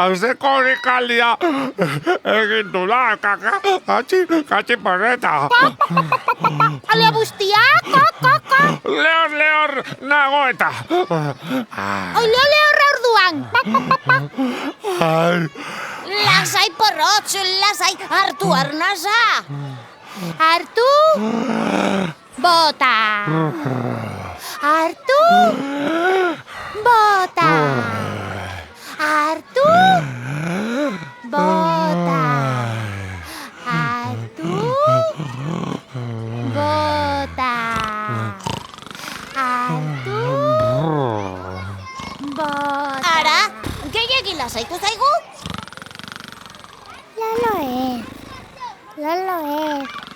Azeko horikaldia egin dula, katxi parreta. Alea bustia, Lehor, nago eta. Lehor orduan. Lasai porrotx, lasai, hartu arnasa. Hartu, bota. Hartu, bota. Hartu, bota. Hartu, bota. Hartu, bota. Ara, gehiagin lasaitu zaigu? Lalo ez.